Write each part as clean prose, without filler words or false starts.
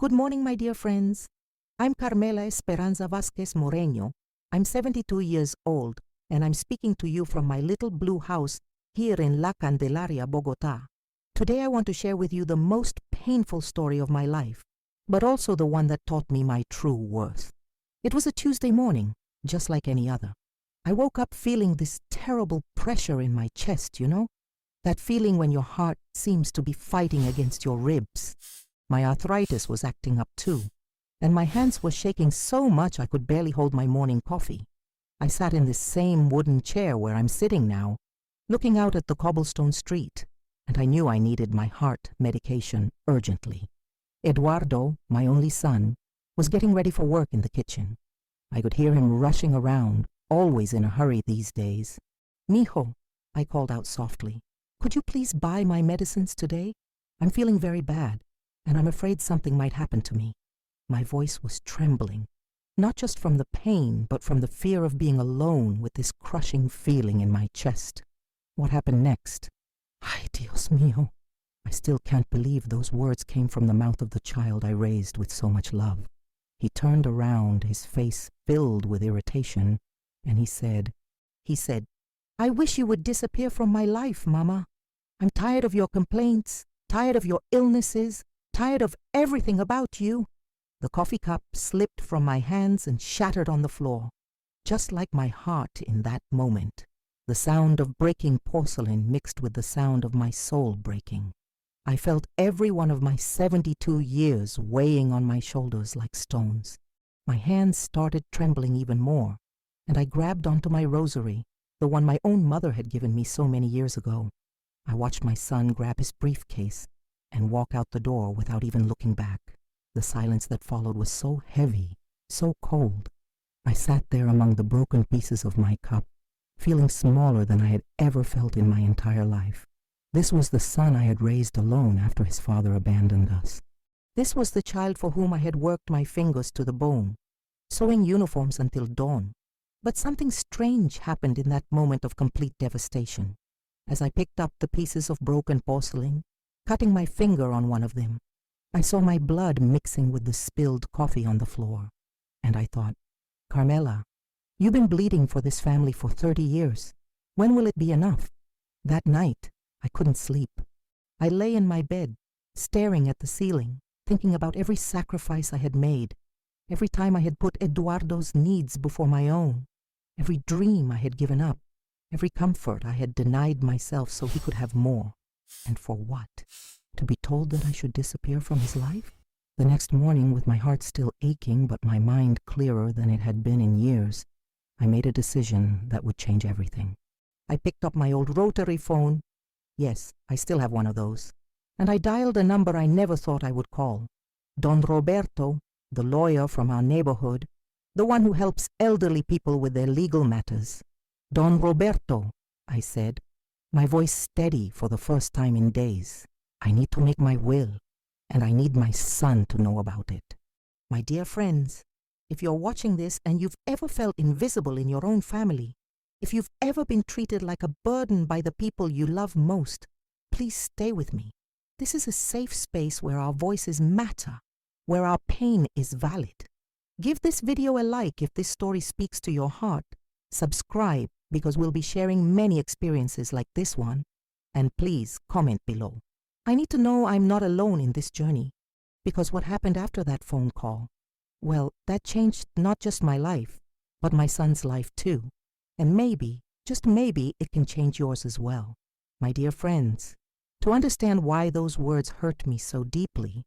Good morning, my dear friends. I'm Carmela Esperanza Vásquez-Moreno. I'm 72 years old, and I'm speaking to you from my little blue house here in La Candelaria, Bogotá. Today I want to share with you the most painful story of my life, but also the one that taught me my true worth. It was a Tuesday morning, just like any other. I woke up feeling this terrible pressure in my chest, you know? That feeling when your heart seems to be fighting against your ribs. My arthritis was acting up too, and my hands were shaking so much I could barely hold my morning coffee. I sat in this same wooden chair where I'm sitting now, looking out at the cobblestone street, and I knew I needed my heart medication urgently. Eduardo, my only son, was getting ready for work in the kitchen. I could hear him rushing around, always in a hurry these days. "Mijo," I called out softly, "could you please buy my medicines today? I'm feeling very bad, and I'm afraid something might happen to me." My voice was trembling, not just from the pain, but from the fear of being alone with this crushing feeling in my chest. What happened next? Ay, Dios mío. I still can't believe those words came from the mouth of the child I raised with so much love. He turned around, his face filled with irritation, and he said, "I wish you would disappear from my life, Mama. I'm tired of your complaints, tired of your illnesses, tired of everything about you." The coffee cup slipped from my hands and shattered on the floor, just like my heart in that moment. The sound of breaking porcelain mixed with the sound of my soul breaking. I felt every one of my 72 years weighing on my shoulders like stones. My hands started trembling even more, and I grabbed onto my rosary, the one my own mother had given me so many years ago. I watched my son grab his briefcase and walk out the door without even looking back. The silence that followed was so heavy, so cold. I sat there among the broken pieces of my cup, feeling smaller than I had ever felt in my entire life. This was the son I had raised alone after his father abandoned us. This was the child for whom I had worked my fingers to the bone, sewing uniforms until dawn. But something strange happened in that moment of complete devastation. As I picked up the pieces of broken porcelain, cutting my finger on one of them, I saw my blood mixing with the spilled coffee on the floor. And I thought, "Carmela, you've been bleeding for this family for 30 years. When will it be enough?" That night, I couldn't sleep. I lay in my bed, staring at the ceiling, thinking about every sacrifice I had made, every time I had put Eduardo's needs before my own, every dream I had given up, every comfort I had denied myself so he could have more. And for what? To be told that I should disappear from his life? The next morning, with my heart still aching but my mind clearer than it had been in years, I made a decision that would change everything. I picked up my old rotary phone. Yes, I still have one of those. And I dialed a number I never thought I would call. Don Roberto, the lawyer from our neighborhood, the one who helps elderly people with their legal matters. "Don Roberto," I said, my voice steady for the first time in days. "I need to make my will, and I need my son to know about it." My dear friends, if you're watching this and you've ever felt invisible in your own family, if you've ever been treated like a burden by the people you love most, please stay with me. This is a safe space where our voices matter, where our pain is valid. Give this video a like if this story speaks to your heart. Subscribe, because we'll be sharing many experiences like this one. And please comment below. I need to know I'm not alone in this journey, because what happened after that phone call, well, that changed not just my life, but my son's life too. And maybe, just maybe, it can change yours as well. My dear friends, to understand why those words hurt me so deeply,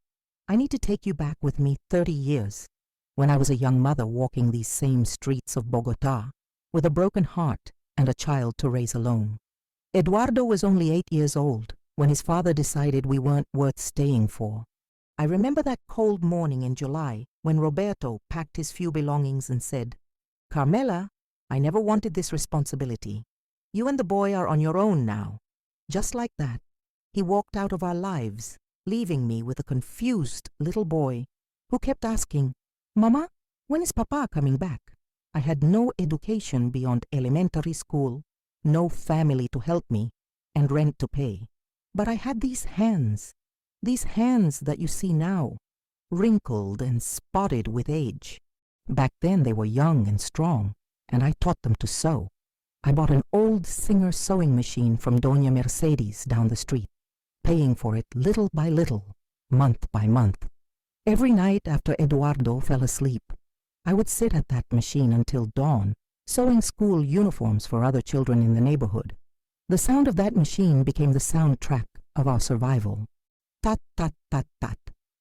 I need to take you back with me 30 years, when I was a young mother walking these same streets of Bogotá, with a broken heart and a child to raise alone. Eduardo was only 8 years old when his father decided we weren't worth staying for. I remember that cold morning in July when Roberto packed his few belongings and said, "Carmela, I never wanted this responsibility. You and the boy are on your own now." Just like that, he walked out of our lives, leaving me with a confused little boy who kept asking, "Mama, when is Papa coming back?" I had no education beyond elementary school, no family to help me, and rent to pay. But I had these hands that you see now, wrinkled and spotted with age. Back then they were young and strong, and I taught them to sew. I bought an old Singer sewing machine from Doña Mercedes down the street, paying for it little by little, month by month. Every night after Eduardo fell asleep, I would sit at that machine until dawn, sewing school uniforms for other children in the neighborhood. The sound of that machine became the soundtrack of our survival. Tat, tat, tat, tat,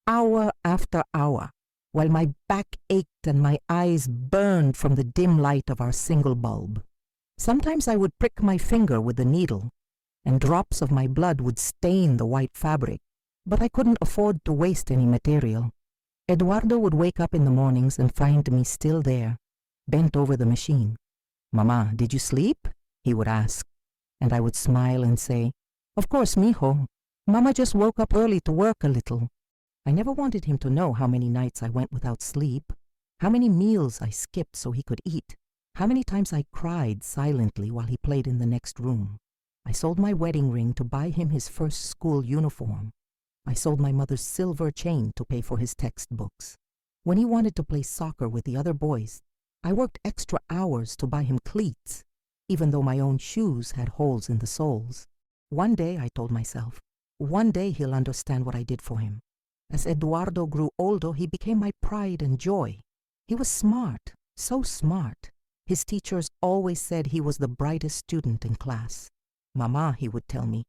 hour after hour, while my back ached and my eyes burned from the dim light of our single bulb. Sometimes I would prick my finger with the needle, and drops of my blood would stain the white fabric, but I couldn't afford to waste any material. Eduardo would wake up in the mornings and find me still there, bent over the machine. "Mama, did you sleep?" he would ask, and I would smile and say, "Of course, mijo. Mama just woke up early to work a little." I never wanted him to know how many nights I went without sleep, how many meals I skipped so he could eat, how many times I cried silently while he played in the next room. I sold my wedding ring to buy him his first school uniform. I sold my mother's silver chain to pay for his textbooks. When he wanted to play soccer with the other boys, I worked extra hours to buy him cleats, even though my own shoes had holes in the soles. One day, I told myself, one day he'll understand what I did for him. As Eduardo grew older, he became my pride and joy. He was smart, so smart. His teachers always said he was the brightest student in class. "Mama," he would tell me,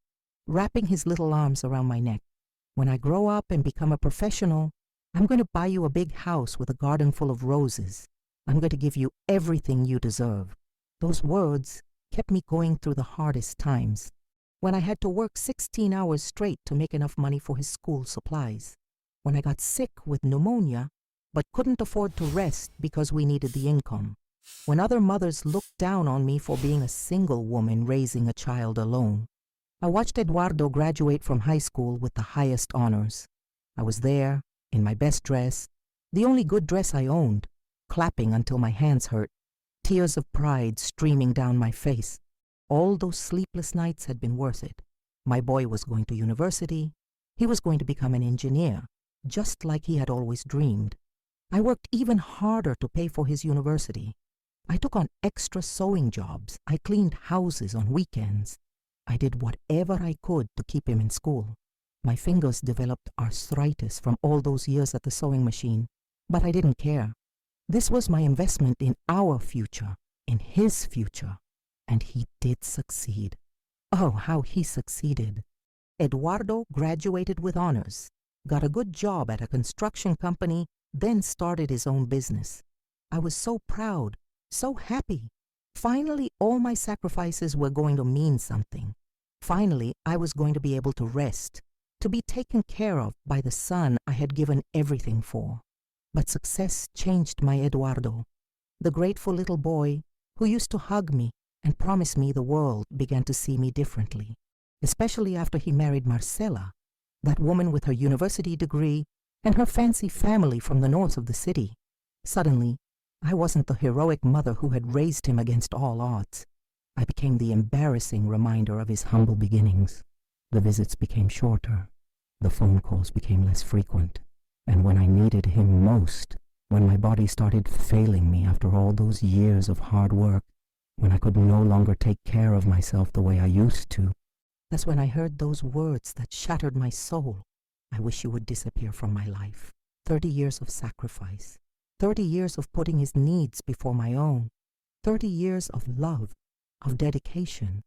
wrapping his little arms around my neck, "when I grow up and become a professional, I'm going to buy you a big house with a garden full of roses. I'm going to give you everything you deserve." Those words kept me going through the hardest times, when I had to work 16 hours straight to make enough money for his school supplies, when I got sick with pneumonia but couldn't afford to rest because we needed the income, when other mothers looked down on me for being a single woman raising a child alone. I watched Eduardo graduate from high school with the highest honors. I was there, in my best dress, the only good dress I owned, clapping until my hands hurt, tears of pride streaming down my face. All those sleepless nights had been worth it. My boy was going to university. He was going to become an engineer, just like he had always dreamed. I worked even harder to pay for his university. I took on extra sewing jobs. I cleaned houses on weekends. I did whatever I could to keep him in school. My fingers developed arthritis from all those years at the sewing machine, but I didn't care. This was my investment in our future, in his future, and he did succeed. Oh, how he succeeded. Eduardo graduated with honors, got a good job at a construction company, then started his own business. I was so proud, so happy. Finally, all my sacrifices were going to mean something. Finally, I was going to be able to rest, to be taken care of by the son I had given everything for. But success changed my Eduardo. The grateful little boy who used to hug me and promise me the world began to see me differently, especially after he married Marcela, that woman with her university degree and her fancy family from the north of the city. Suddenly, I wasn't the heroic mother who had raised him against all odds. I became the embarrassing reminder of his humble beginnings. The visits became shorter. The phone calls became less frequent. And when I needed him most, when my body started failing me after all those years of hard work, when I could no longer take care of myself the way I used to, that's when I heard those words that shattered my soul. "I wish you would disappear from my life." 30 years of sacrifice. 30 years of putting his needs before my own. 30 years of love, of dedication,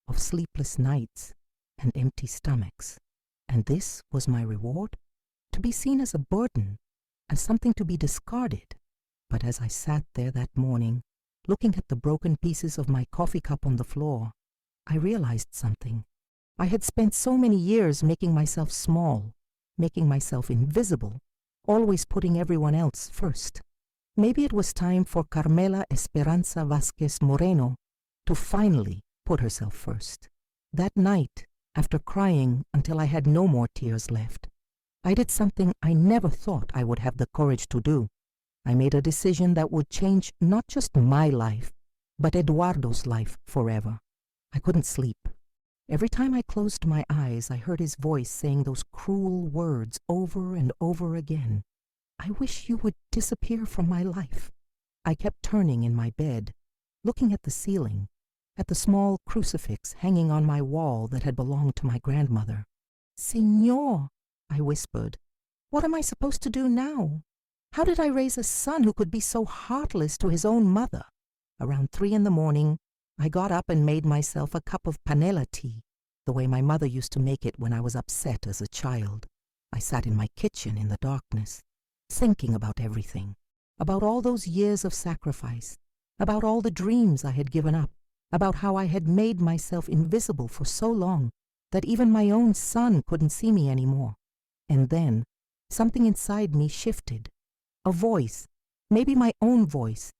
of sleepless nights and empty stomachs. And this was my reward? To be seen as a burden, as something to be discarded. But as I sat there that morning, looking at the broken pieces of my coffee cup on the floor, I realized something. I had spent so many years making myself small, making myself invisible, always putting everyone else first. Maybe it was time for Carmela Esperanza Vásquez-Moreno to finally put herself first. That night, after crying until I had no more tears left, I did something I never thought I would have the courage to do. I made a decision that would change not just my life, but Eduardo's life forever. I couldn't sleep. Every time I closed my eyes, I heard his voice saying those cruel words over and over again. I wish you would disappear from my life. I kept turning in my bed, looking at the ceiling, at the small crucifix hanging on my wall that had belonged to my grandmother. Señor, I whispered, what am I supposed to do now? How did I raise a son who could be so heartless to his own mother? Around 3 a.m, I got up and made myself a cup of panela tea, the way my mother used to make it when I was upset as a child. I sat in my kitchen in the darkness, thinking about everything, about all those years of sacrifice, about all the dreams I had given up, about how I had made myself invisible for so long that even my own son couldn't see me anymore. And then something inside me shifted. A voice, maybe my own voice,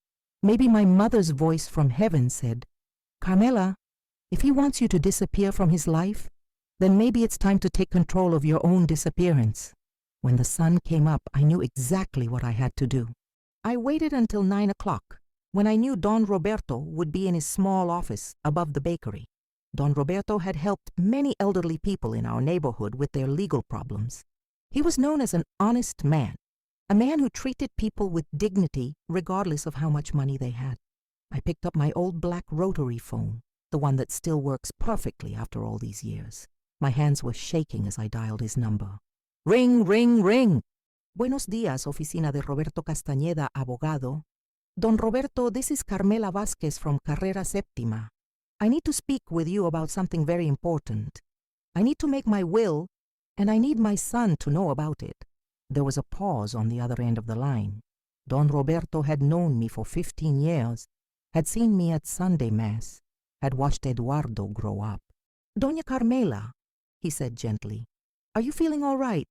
maybe my mother's voice from heaven said, Carmela, if he wants you to disappear from his life, then maybe it's time to take control of your own disappearance. When the sun came up, I knew exactly what I had to do. I waited until 9 o'clock, when I knew Don Roberto would be in his small office above the bakery. Don Roberto had helped many elderly people in our neighborhood with their legal problems. He was known as an honest man, a man who treated people with dignity regardless of how much money they had. I picked up my old black rotary phone, the one that still works perfectly after all these years. My hands were shaking as I dialed his number. Ring, ring, ring. Buenos días, oficina de Roberto Castañeda, abogado. Don Roberto, this is Carmela Vásquez from Carrera Séptima. I need to speak with you about something very important. I need to make my will, and I need my son to know about it. There was a pause on the other end of the line. Don Roberto had known me for 15 years, had seen me at Sunday Mass, had watched Eduardo grow up. Doña Carmela, he said gently, are you feeling all right?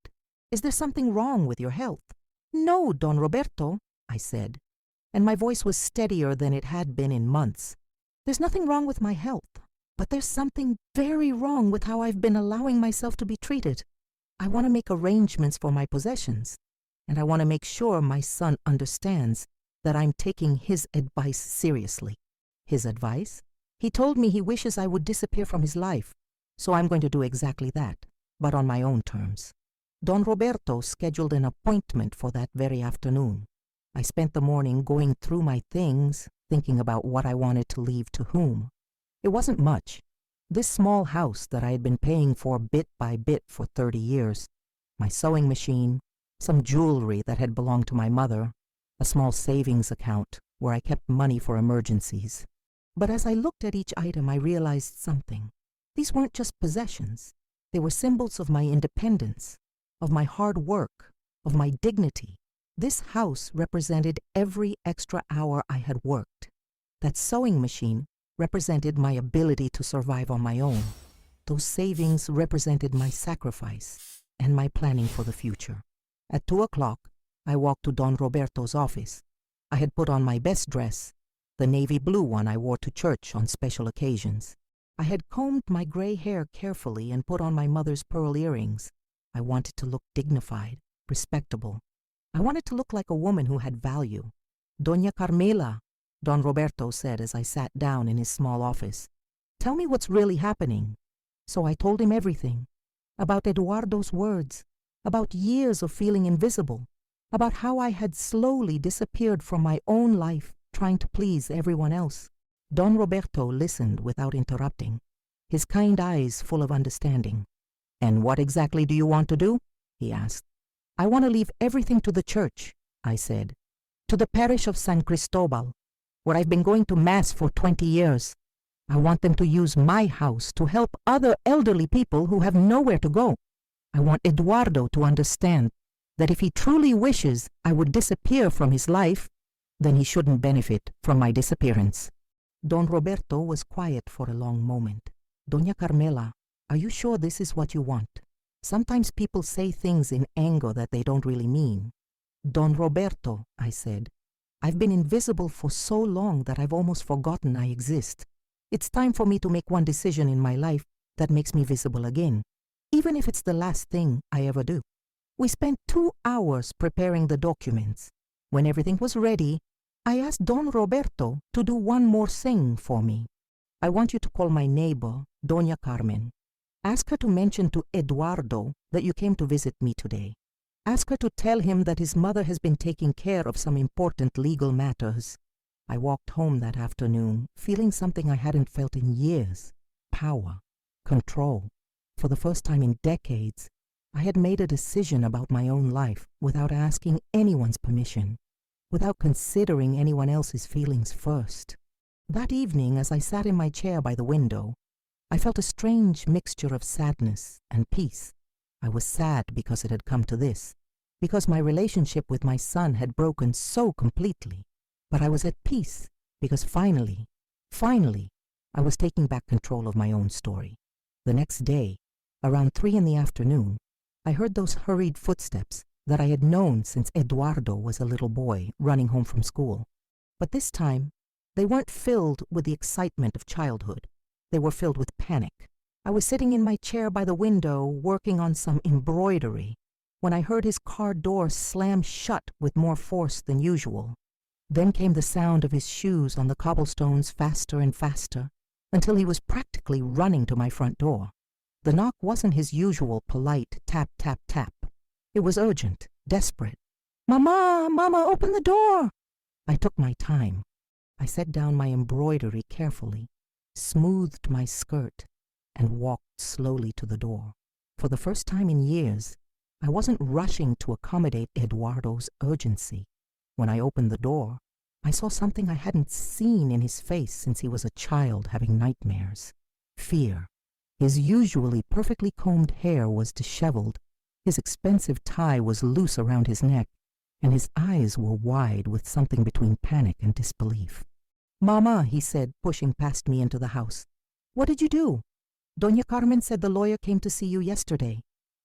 Is there something wrong with your health? No, Don Roberto, I said, and my voice was steadier than it had been in months. There's nothing wrong with my health, but there's something very wrong with how I've been allowing myself to be treated. I want to make arrangements for my possessions, and I want to make sure my son understands that I'm taking his advice seriously. His advice? He told me he wishes I would disappear from his life, so I'm going to do exactly that, but on my own terms. Don Roberto scheduled an appointment for that very afternoon. I spent the morning going through my things, thinking about what I wanted to leave to whom. It wasn't much. This small house that I had been paying for bit by bit for 30 years, my sewing machine, some jewelry that had belonged to my mother, a small savings account where I kept money for emergencies. But as I looked at each item, I realized something. These weren't just possessions. They were symbols of my independence, of my hard work, of my dignity. This house represented every extra hour I had worked. That sewing machine represented my ability to survive on my own. Those savings represented my sacrifice and my planning for the future. At 2 o'clock, I walked to Don Roberto's office. I had put on my best dress, the navy blue one I wore to church on special occasions. I had combed my gray hair carefully and put on my mother's pearl earrings. I wanted to look dignified, respectable. I wanted to look like a woman who had value. Doña Carmela, Don Roberto said as I sat down in his small office, tell me what's really happening. So I told him everything, about Eduardo's words, about years of feeling invisible, about how I had slowly disappeared from my own life, trying to please everyone else. Don Roberto listened without interrupting, his kind eyes full of understanding. And what exactly do you want to do? He asked. I want to leave everything to the church, I said, to the parish of San Cristobal, where I've been going to Mass for 20 years. I want them to use my house to help other elderly people who have nowhere to go. I want Eduardo to understand that if he truly wishes I would disappear from his life, then he shouldn't benefit from my disappearance. Don Roberto was quiet for a long moment. Doña Carmela, are you sure this is what you want? Sometimes people say things in anger that they don't really mean. Don Roberto, I said, I've been invisible for so long that I've almost forgotten I exist. It's time for me to make one decision in my life that makes me visible again, even if it's the last thing I ever do. We spent 2 hours preparing the documents. When everything was ready, I asked Don Roberto to do one more thing for me. I want you to call my neighbor, Doña Carmen. Ask her to mention to Eduardo that you came to visit me today. Ask her to tell him that his mother has been taking care of some important legal matters. I walked home that afternoon, feeling something I hadn't felt in years. Power. Control. For the first time in decades, I had made a decision about my own life without asking anyone's permission, without considering anyone else's feelings first. That evening, as I sat in my chair by the window, I felt a strange mixture of sadness and peace. I was sad because it had come to this, because my relationship with my son had broken so completely. But I was at peace because finally, I was taking back control of my own story. The next day, around 3 p.m, I heard those hurried footsteps that I had known since Eduardo was a little boy running home from school. But this time, they weren't filled with the excitement of childhood. They were filled with panic. I was sitting in my chair by the window working on some embroidery when I heard his car door slam shut with more force than usual. Then came the sound of his shoes on the cobblestones faster and faster until he was practically running to my front door. The knock wasn't his usual polite tap, tap, tap. It was urgent, desperate. Mama, open the door! I took my time. I set down my embroidery carefully, smoothed my skirt, and walked slowly to the door. For the first time in years, I wasn't rushing to accommodate Eduardo's urgency. When I opened the door, I saw something I hadn't seen in his face since he was a child having nightmares. Fear. His usually perfectly combed hair was disheveled, his expensive tie was loose around his neck, and his eyes were wide with something between panic and disbelief. Mama, he said, pushing past me into the house. What did you do? Doña Carmen said the lawyer came to see you yesterday.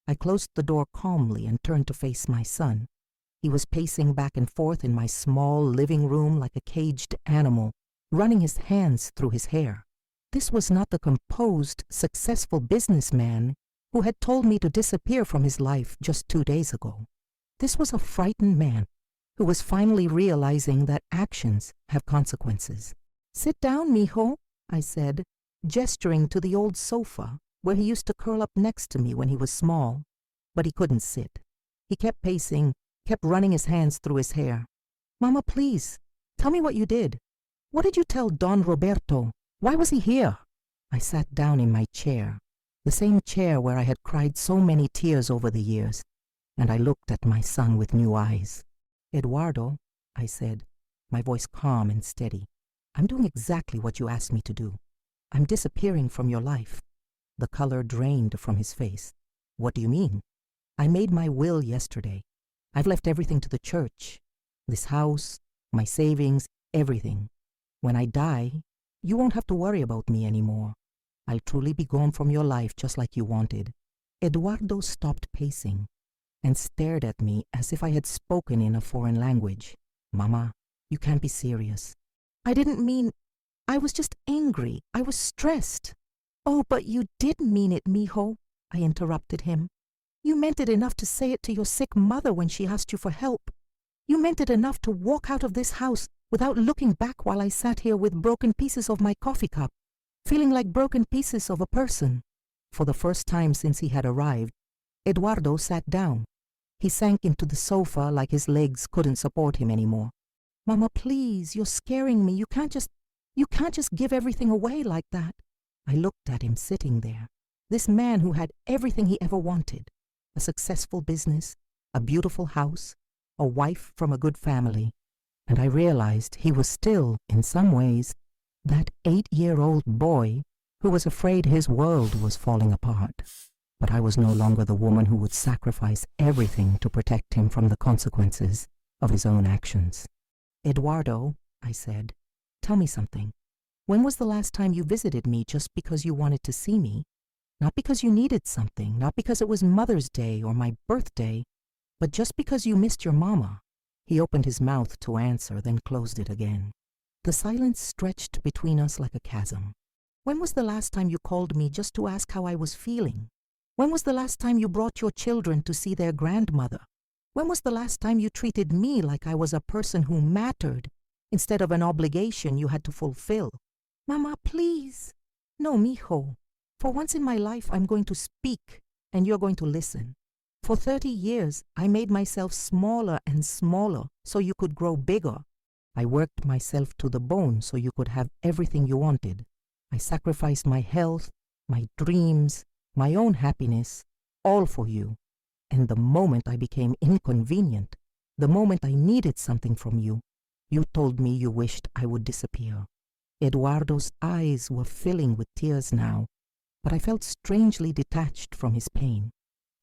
I closed the door calmly and turned to face my son. He was pacing back and forth in my small living room like a caged animal, running his hands through his hair. This was not the composed, successful businessman who had told me to disappear from his life just 2 days ago. This was a frightened man who was finally realizing that actions have consequences. Sit down, mijo, I said, gesturing to the old sofa where he used to curl up next to me when he was small. But he couldn't sit. He kept pacing, kept running his hands through his hair. Mama, please, tell me what you did. What did you tell Don Roberto? Why was he here? I sat down in my chair, the same chair where I had cried so many tears over the years, and I looked at my son with new eyes. Eduardo, I said, my voice calm and steady, I'm doing exactly what you asked me to do. I'm disappearing from your life. The color drained from his face. What do you mean? I made my will yesterday. I've left everything to the church. This house, my savings, everything. When I die, you won't have to worry about me anymore. I'll truly be gone from your life just like you wanted. Eduardo stopped pacing and stared at me as if I had spoken in a foreign language. Mama, you can't be serious. I didn't mean... I was just angry. I was stressed. Oh, but you did mean it, mijo, I interrupted him. You meant it enough to say it to your sick mother when she asked you for help. You meant it enough to walk out of this house without looking back while I sat here with broken pieces of my coffee cup, feeling like broken pieces of a person. For the first time since he had arrived, Eduardo sat down. He sank into the sofa like his legs couldn't support him anymore. Mama, please, you're scaring me. You can't just give everything away like that. I looked at him sitting there, this man who had everything he ever wanted, a successful business, a beautiful house, a wife from a good family, and I realized he was still, in some ways, that 8-year-old boy who was afraid his world was falling apart. But I was no longer the woman who would sacrifice everything to protect him from the consequences of his own actions. Eduardo, I said, tell me something. When was the last time you visited me just because you wanted to see me? Not because you needed something, not because it was Mother's Day or my birthday, but just because you missed your mama. He opened his mouth to answer, then closed it again. The silence stretched between us like a chasm. When was the last time you called me just to ask how I was feeling? When was the last time you brought your children to see their grandmother? When was the last time you treated me like I was a person who mattered instead of an obligation you had to fulfill? Mama, please. No, mijo. For once in my life, I'm going to speak, and you're going to listen. For 30 years, I made myself smaller and smaller so you could grow bigger. I worked myself to the bone so you could have everything you wanted. I sacrificed my health, my dreams, my own happiness, all for you. And the moment I became inconvenient, the moment I needed something from you, you told me you wished I would disappear. Eduardo's eyes were filling with tears now, but I felt strangely detached from his pain.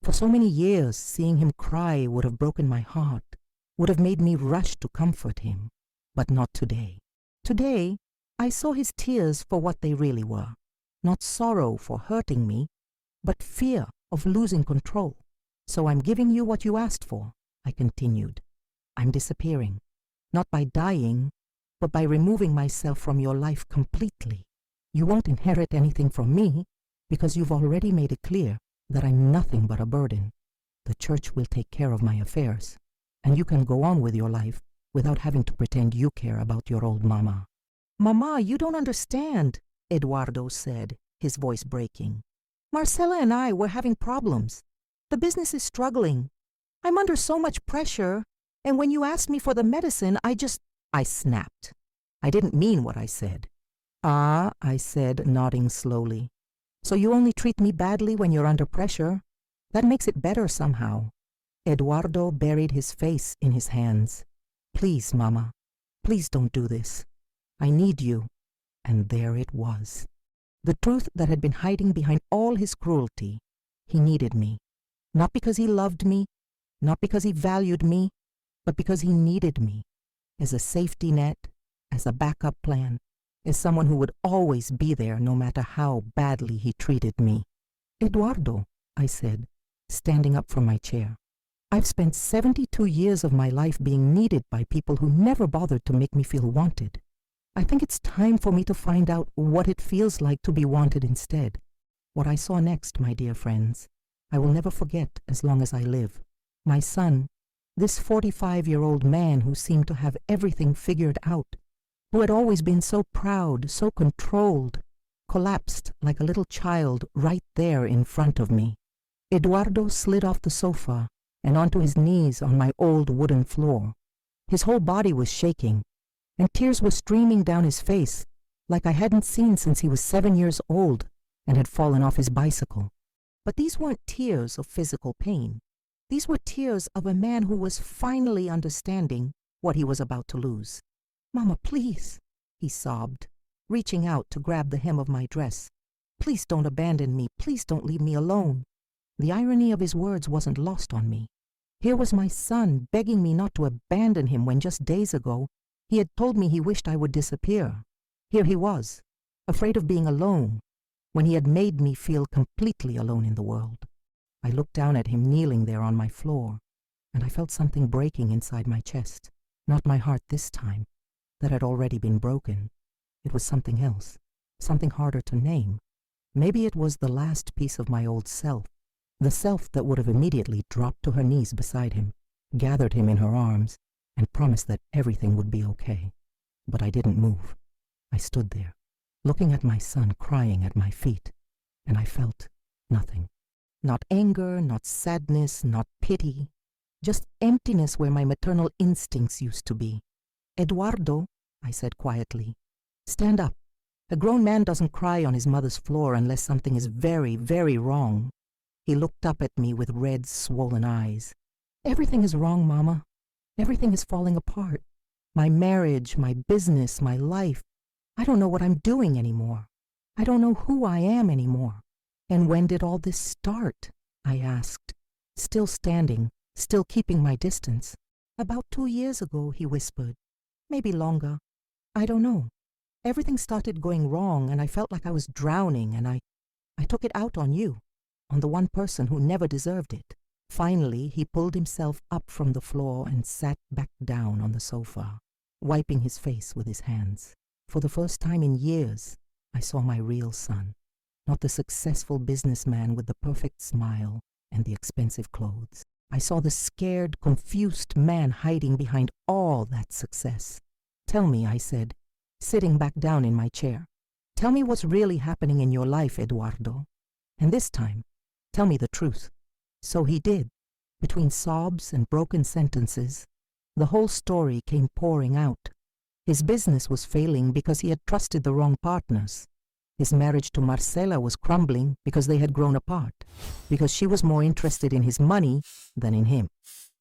For so many years, seeing him cry would have broken my heart, would have made me rush to comfort him. But not today. Today, I saw his tears for what they really were. Not sorrow for hurting me, but fear of losing control. So I'm giving you what you asked for, I continued. I'm disappearing, not by dying, but by removing myself from your life completely. You won't inherit anything from me because you've already made it clear that I'm nothing but a burden. The church will take care of my affairs, and you can go on with your life without having to pretend you care about your old mama. Mama, you don't understand, Eduardo said, his voice breaking. Marcela and I were having problems. The business is struggling. I'm under so much pressure, and when you asked me for the medicine, I snapped. I didn't mean what I said. Ah, I said, nodding slowly. So you only treat me badly when you're under pressure? That makes it better somehow. Eduardo buried his face in his hands. Please, Mama, please don't do this. I need you. And there it was. The truth that had been hiding behind all his cruelty. He needed me. Not because he loved me, not because he valued me, but because he needed me. As a safety net, as a backup plan, as someone who would always be there no matter how badly he treated me. Eduardo, I said, standing up from my chair. I've spent 72 years of my life being needed by people who never bothered to make me feel wanted. I think it's time for me to find out what it feels like to be wanted instead. What I saw next, my dear friends, I will never forget as long as I live. My son, this 45-year-old man who seemed to have everything figured out, who had always been so proud, so controlled, collapsed like a little child right there in front of me. Eduardo slid off the sofa and onto his knees on my old wooden floor. His whole body was shaking, and tears were streaming down his face like I hadn't seen since he was 7 years old and had fallen off his bicycle. But these weren't tears of physical pain. These were tears of a man who was finally understanding what he was about to lose. Mama, please, he sobbed, reaching out to grab the hem of my dress. Please don't abandon me. Please don't leave me alone. The irony of his words wasn't lost on me. Here was my son begging me not to abandon him when just days ago he had told me he wished I would disappear. Here he was, afraid of being alone, when he had made me feel completely alone in the world. I looked down at him kneeling there on my floor, and I felt something breaking inside my chest. Not my heart this time. That had already been broken. It was something else, something harder to name. Maybe it was the last piece of my old self, the self that would have immediately dropped to her knees beside him, gathered him in her arms, and promised that everything would be okay. But I didn't move. I stood there, looking at my son crying at my feet, and I felt nothing. Not anger, not sadness, not pity, just emptiness where my maternal instincts used to be. Eduardo, I said quietly, stand up. A grown man doesn't cry on his mother's floor unless something is very, very wrong. He looked up at me with red, swollen eyes. Everything is wrong, Mama. Everything is falling apart. My marriage, my business, my life. I don't know what I'm doing anymore. I don't know who I am anymore. And when did all this start? I asked, still standing, still keeping my distance. About 2 years ago, he whispered. Maybe longer. I don't know. Everything started going wrong, and I felt like I was drowning, and I took it out on you, on the one person who never deserved it. Finally, he pulled himself up from the floor and sat back down on the sofa, wiping his face with his hands. For the first time in years, I saw my real son, not the successful businessman with the perfect smile and the expensive clothes. I saw the scared, confused man hiding behind all that success. Tell me, I said, sitting back down in my chair. Tell me what's really happening in your life, Eduardo. And this time, tell me the truth. So he did. Between sobs and broken sentences, the whole story came pouring out. His business was failing because he had trusted the wrong partners. His marriage to Marcela was crumbling because they had grown apart, because she was more interested in his money than in him.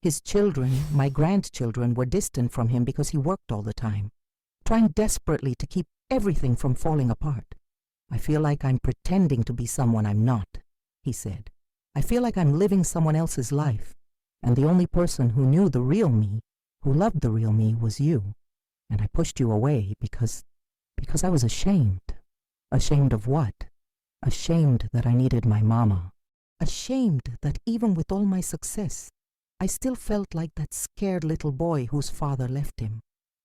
His children, my grandchildren, were distant from him because he worked all the time, trying desperately to keep everything from falling apart. I feel like I'm pretending to be someone I'm not, he said. I feel like I'm living someone else's life, and the only person who knew the real me, who loved the real me, was you. And I pushed you away because I was ashamed. Ashamed of what? Ashamed that I needed my mama. Ashamed that even with all my success, I still felt like that scared little boy whose father left him.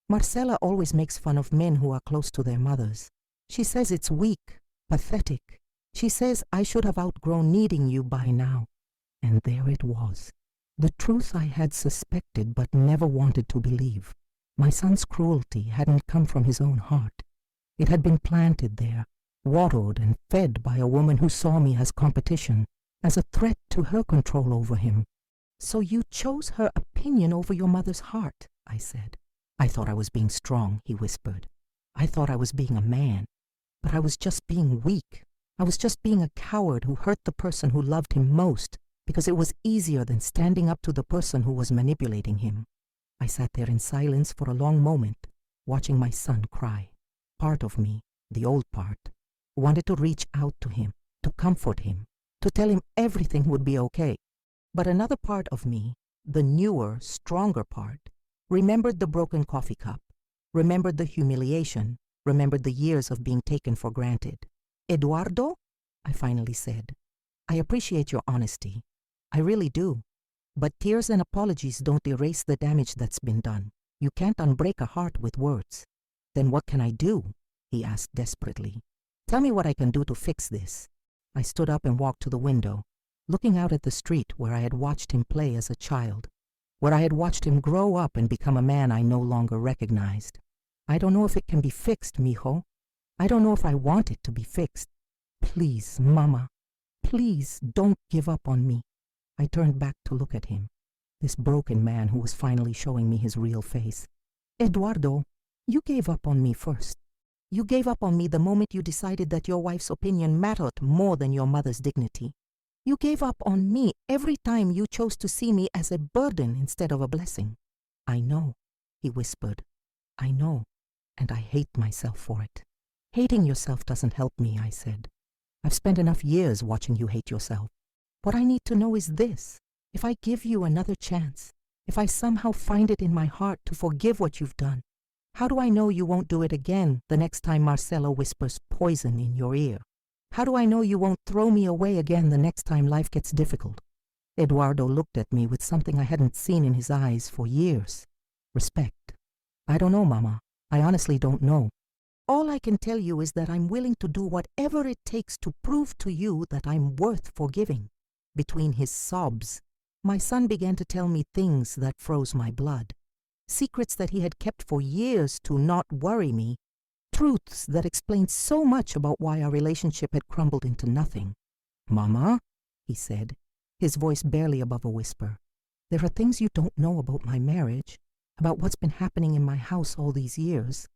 Marcela always makes fun of men who are close to their mothers. She says it's weak, pathetic. She says I should have outgrown needing you by now. And there it was. The truth I had suspected but never wanted to believe. My son's cruelty hadn't come from his own heart. It had been planted there, watered and fed by a woman who saw me as competition, as a threat to her control over him. So you chose her opinion over your mother's heart, I said. I thought I was being strong, he whispered. I thought I was being a man, but I was just being weak. I was just being a coward who hurt the person who loved him most because it was easier than standing up to the person who was manipulating him. I sat there in silence for a long moment, watching my son cry. Part of me, the old part, wanted to reach out to him, to comfort him, to tell him everything would be okay. But another part of me, the newer, stronger part, remembered the broken coffee cup, remembered the humiliation, remembered the years of being taken for granted. Eduardo, I finally said, I appreciate your honesty. I really do. But tears and apologies don't erase the damage that's been done. You can't unbreak a heart with words. Then what can I do? He asked desperately. Tell me what I can do to fix this. I stood up and walked to the window, looking out at the street where I had watched him play as a child, where I had watched him grow up and become a man I no longer recognized. I don't know if it can be fixed, mijo. I don't know if I want it to be fixed. Please, Mama, please don't give up on me. I turned back to look at him, this broken man who was finally showing me his real face. Eduardo, you gave up on me first. You gave up on me the moment you decided that your wife's opinion mattered more than your mother's dignity. You gave up on me every time you chose to see me as a burden instead of a blessing. I know, he whispered. I know, and I hate myself for it. Hating yourself doesn't help me, I said. I've spent enough years watching you hate yourself. What I need to know is this. If I give you another chance, if I somehow find it in my heart to forgive what you've done, how do I know you won't do it again the next time Marcela whispers poison in your ear? How do I know you won't throw me away again the next time life gets difficult? Eduardo looked at me with something I hadn't seen in his eyes for years. Respect. I don't know, Mama. I honestly don't know. All I can tell you is that I'm willing to do whatever it takes to prove to you that I'm worth forgiving. Between his sobs, my son began to tell me things that froze my blood. Secrets that he had kept for years to not worry me. Truths that explained so much about why our relationship had crumbled into nothing. Mama, he said, his voice barely above a whisper. There are things you don't know about my marriage, about what's been happening in my house all these years.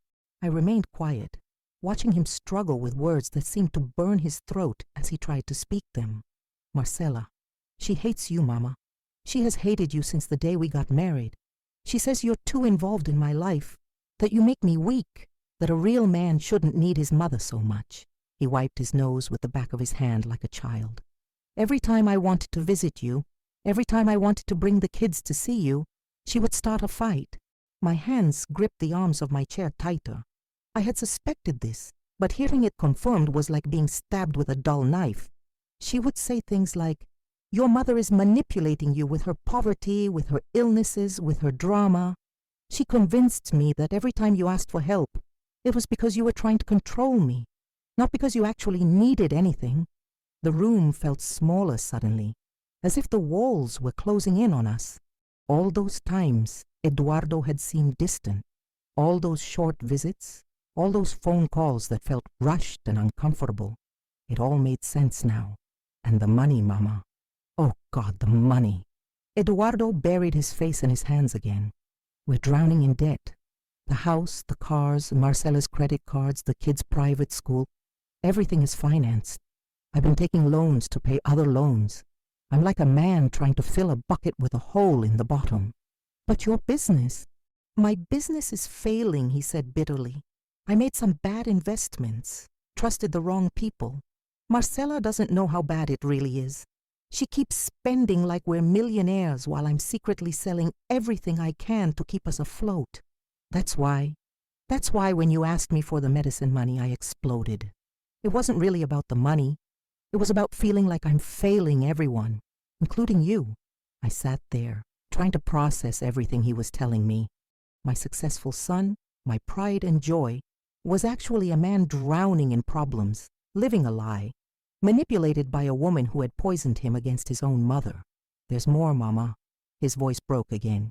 I remained quiet, watching him struggle with words that seemed to burn his throat as he tried to speak them. Marcela, she hates you, Mama. She has hated you since the day we got married. She says you're too involved in my life, that you make me weak, that a real man shouldn't need his mother so much. He wiped his nose with the back of his hand like a child. Every time I wanted to visit you, every time I wanted to bring the kids to see you, she would start a fight. My hands gripped the arms of my chair tighter. I had suspected this, but hearing it confirmed was like being stabbed with a dull knife. She would say things like, your mother is manipulating you with her poverty, with her illnesses, with her drama. She convinced me that every time you asked for help, it was because you were trying to control me, not because you actually needed anything. The room felt smaller suddenly, as if the walls were closing in on us. All those times, Eduardo had seemed distant. All those short visits, all those phone calls that felt rushed and uncomfortable. It all made sense now. And the money, Mama. Oh God, the money. Eduardo buried his face in his hands again. We're drowning in debt. The house, the cars, Marcela's credit cards, the kids' private school, everything is financed. I've been taking loans to pay other loans. I'm like a man trying to fill a bucket with a hole in the bottom. But your business? My business is failing, he said bitterly. I made some bad investments, trusted the wrong people. Marcela doesn't know how bad it really is. She keeps spending like we're millionaires while I'm secretly selling everything I can to keep us afloat. That's why when you asked me for the medicine money, I exploded. It wasn't really about the money. It was about feeling like I'm failing everyone, including you. I sat there, trying to process everything he was telling me. My successful son, my pride and joy, was actually a man drowning in problems, living a lie, manipulated by a woman who had poisoned him against his own mother. There's more, Mama. His voice broke again.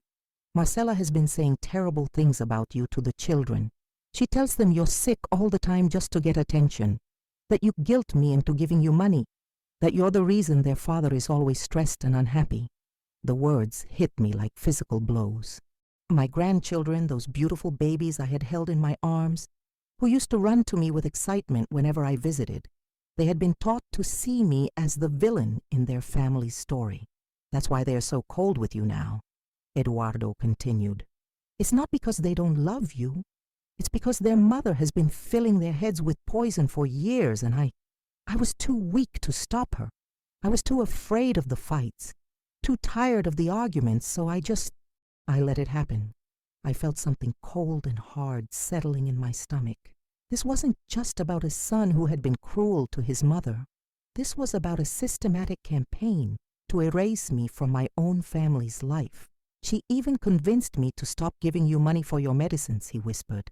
Marcela has been saying terrible things about you to the children. She tells them you're sick all the time just to get attention, that you guilt me into giving you money, that you're the reason their father is always stressed and unhappy. The words hit me like physical blows. My grandchildren, those beautiful babies I had held in my arms, who used to run to me with excitement whenever I visited, they had been taught to see me as the villain in their family's story. That's why they are so cold with you now, Eduardo continued. It's not because they don't love you. It's because their mother has been filling their heads with poison for years, and I was too weak to stop her. I was too afraid of the fights, too tired of the arguments, so I let it happen. I felt something cold and hard settling in my stomach. This wasn't just about a son who had been cruel to his mother. This was about a systematic campaign to erase me from my own family's life. She even convinced me to stop giving you money for your medicines, he whispered.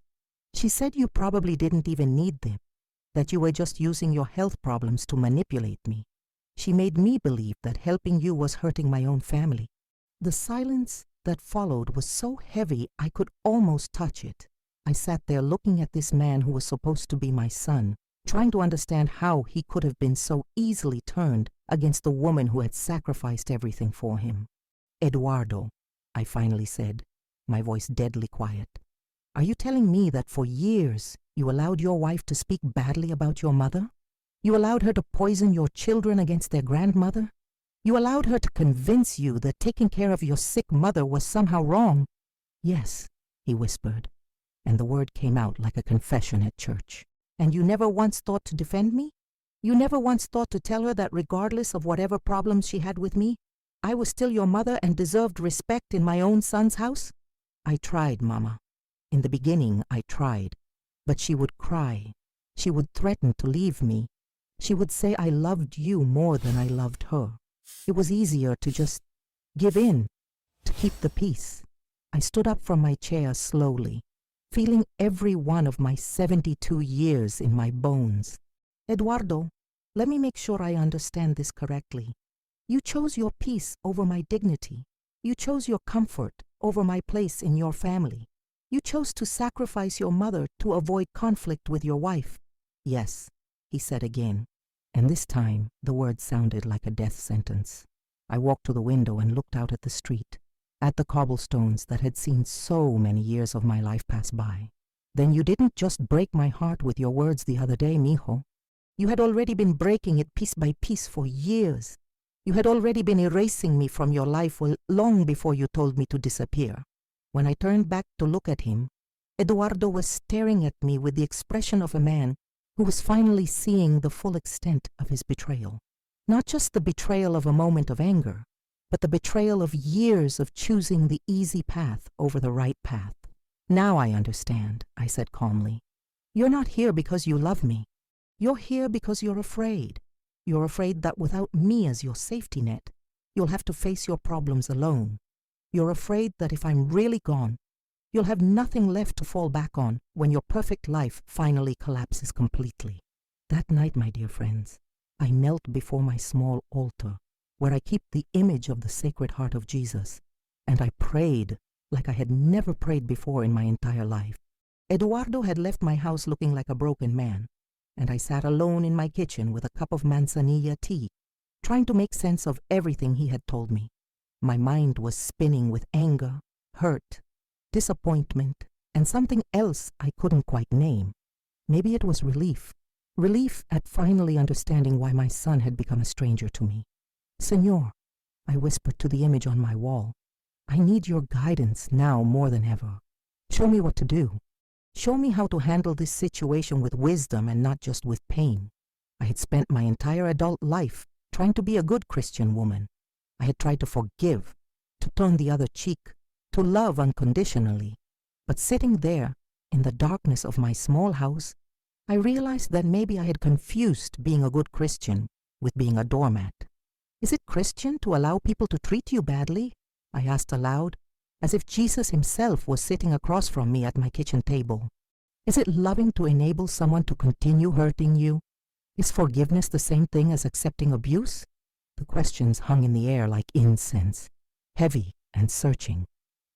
She said you probably didn't even need them, that you were just using your health problems to manipulate me. She made me believe that helping you was hurting my own family. The silence that followed was so heavy I could almost touch it. I sat there looking at this man who was supposed to be my son, trying to understand how he could have been so easily turned against the woman who had sacrificed everything for him. Eduardo, I finally said, my voice deadly quiet. Are you telling me that for years you allowed your wife to speak badly about your mother? You allowed her to poison your children against their grandmother? You allowed her to convince you that taking care of your sick mother was somehow wrong? Yes, he whispered, and the word came out like a confession at church. And you never once thought to defend me? You never once thought to tell her that regardless of whatever problems she had with me, I was still your mother and deserved respect in my own son's house? I tried, Mama. In the beginning, I tried. But she would cry. She would threaten to leave me. She would say I loved you more than I loved her. It was easier to just give in, to keep the peace. I stood up from my chair slowly, feeling every one of my 72 years in my bones. Eduardo, let me make sure I understand this correctly. You chose your peace over my dignity. You chose your comfort over my place in your family. You chose to sacrifice your mother to avoid conflict with your wife. Yes, he said again, and this time the words sounded like a death sentence. I walked to the window and looked out at the street, at the cobblestones that had seen so many years of my life pass by. Then you didn't just break my heart with your words the other day, mijo. You had already been breaking it piece by piece for years. You had already been erasing me from your life long before you told me to disappear. When I turned back to look at him, Eduardo was staring at me with the expression of a man who was finally seeing the full extent of his betrayal. Not just the betrayal of a moment of anger, but the betrayal of years of choosing the easy path over the right path. Now I understand, I said calmly. You're not here because you love me. You're here because you're afraid. You're afraid that without me as your safety net, you'll have to face your problems alone. You're afraid that if I'm really gone, you'll have nothing left to fall back on when your perfect life finally collapses completely. That night, my dear friends, I knelt before my small altar, where I keep the image of the Sacred Heart of Jesus, and I prayed like I had never prayed before in my entire life. Eduardo had left my house looking like a broken man, and I sat alone in my kitchen with a cup of manzanilla tea, trying to make sense of everything he had told me. My mind was spinning with anger, hurt, disappointment, and something else I couldn't quite name. Maybe it was relief. Relief at finally understanding why my son had become a stranger to me. "Señor," I whispered to the image on my wall, "I need your guidance now more than ever. Show me what to do. Show me how to handle this situation with wisdom and not just with pain." I had spent my entire adult life trying to be a good Christian woman. I had tried to forgive, to turn the other cheek, to love unconditionally. But sitting there, in the darkness of my small house, I realized that maybe I had confused being a good Christian with being a doormat. "Is it Christian to allow people to treat you badly?" I asked aloud, as if Jesus himself was sitting across from me at my kitchen table. "Is it loving to enable someone to continue hurting you? Is forgiveness the same thing as accepting abuse?" The questions hung in the air like incense, heavy and searching.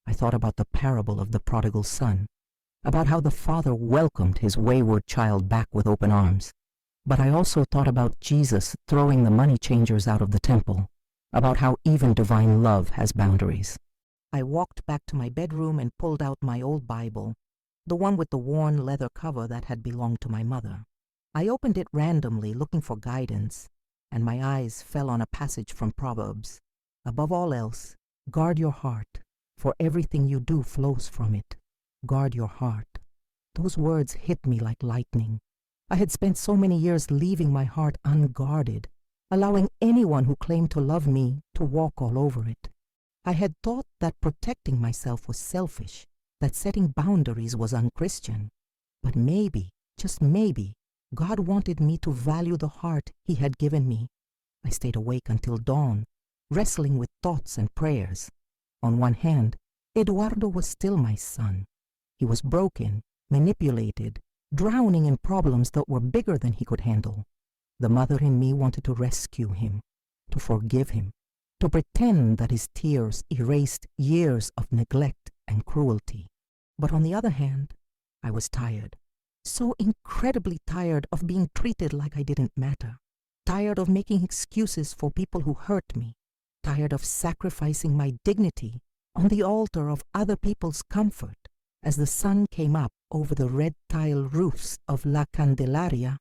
I thought about the parable of the prodigal son, about how the father welcomed his wayward child back with open arms. But I also thought about Jesus throwing the money changers out of the temple, about how even divine love has boundaries. I walked back to my bedroom and pulled out my old Bible, the one with the worn leather cover that had belonged to my mother. I opened it randomly, looking for guidance, and my eyes fell on a passage from Proverbs. "Above all else, guard your heart, for everything you do flows from it. Guard your heart." Those words hit me like lightning. I had spent so many years leaving my heart unguarded, allowing anyone who claimed to love me to walk all over it. I had thought that protecting myself was selfish, that setting boundaries was unchristian. But maybe, just maybe, God wanted me to value the heart He had given me. I stayed awake until dawn, wrestling with thoughts and prayers. On one hand, Eduardo was still my son. He was broken, manipulated, drowning in problems that were bigger than he could handle. The mother in me wanted to rescue him, to forgive him, to pretend that his tears erased years of neglect and cruelty. But on the other hand, I was tired. So incredibly tired of being treated like I didn't matter. Tired of making excuses for people who hurt me. Tired of sacrificing my dignity on the altar of other people's comfort. As the sun came up over the red tile roofs of La Candelaria,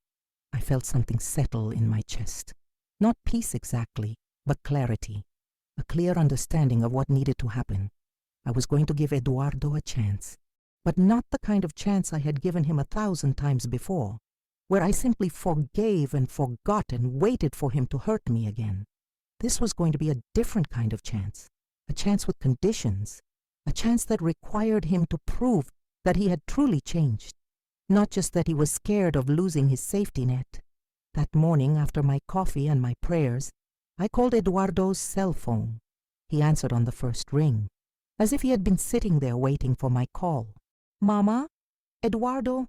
I felt something settle in my chest. Not peace exactly, but clarity. A clear understanding of what needed to happen. I was going to give Eduardo a chance, but not the kind of chance I had given him 1,000 times before, where I simply forgave and forgot and waited for him to hurt me again. This was going to be a different kind of chance, a chance with conditions, a chance that required him to prove that he had truly changed, not just that he was scared of losing his safety net. That morning, after my coffee and my prayers, I called Eduardo's cell phone. He answered on the first ring, as if he had been sitting there waiting for my call. "Mama? Eduardo?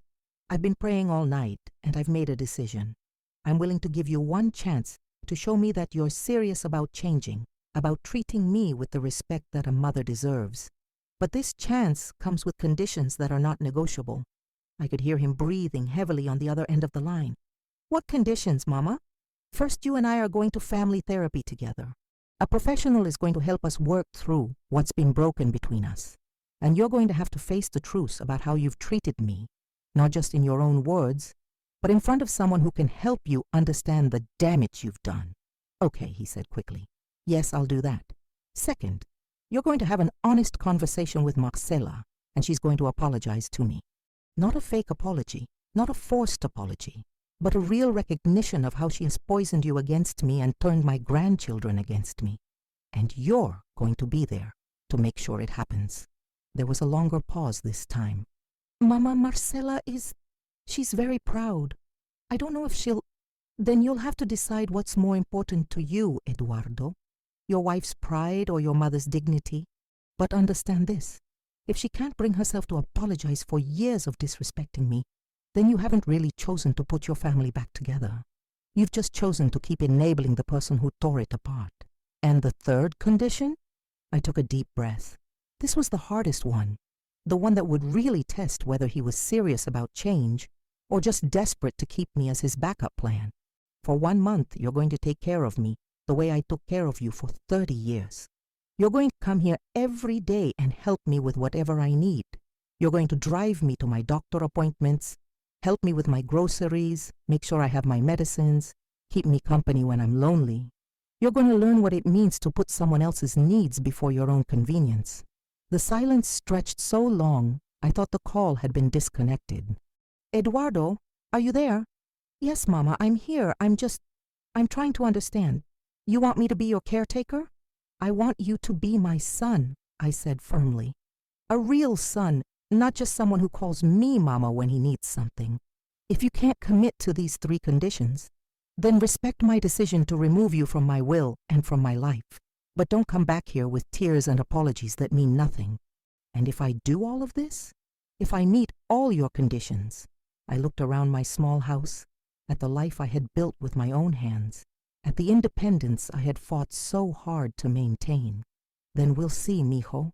I've been praying all night, and I've made a decision. I'm willing to give you one chance to show me that you're serious about changing, about treating me with the respect that a mother deserves. But this chance comes with conditions that are not negotiable." I could hear him breathing heavily on the other end of the line. "What conditions, Mama?" "First, you and I are going to family therapy together. A professional is going to help us work through what's been broken between us. And you're going to have to face the truth about how you've treated me, not just in your own words, but in front of someone who can help you understand the damage you've done." "Okay," he said quickly. "Yes, I'll do that." "Second, you're going to have an honest conversation with Marcela, and she's going to apologize to me. Not a fake apology, not a forced apology, but a real recognition of how she has poisoned you against me and turned my grandchildren against me. And you're going to be there to make sure it happens." There was a longer pause this time. "Mama, Marcela she's very proud. I don't know if she'll..." "Then you'll have to decide what's more important to you, Eduardo. Your wife's pride or your mother's dignity. But understand this. If she can't bring herself to apologize for years of disrespecting me, then you haven't really chosen to put your family back together. You've just chosen to keep enabling the person who tore it apart. And the third condition?" I took a deep breath. This was the hardest one, the one that would really test whether he was serious about change or just desperate to keep me as his backup plan. "For 1 month, you're going to take care of me the way I took care of you for 30 years. You're going to come here every day and help me with whatever I need. You're going to drive me to my doctor appointments, help me with my groceries, make sure I have my medicines, keep me company when I'm lonely. You're going to learn what it means to put someone else's needs before your own convenience. The silence stretched so long, I thought the call had been disconnected. Eduardo, are you there? Yes, Mama, I'm here. I'm trying to understand. You want me to be your caretaker? I want you to be my son, I said firmly. A real son, not just someone who calls me Mama when he needs something. If you can't commit to these 3 conditions, then respect my decision to remove you from my will and from my life. But don't come back here with tears and apologies that mean nothing. And if I do all of this, if I meet all your conditions, I looked around my small house, at the life I had built with my own hands, at the independence I had fought so hard to maintain, then we'll see, mijo.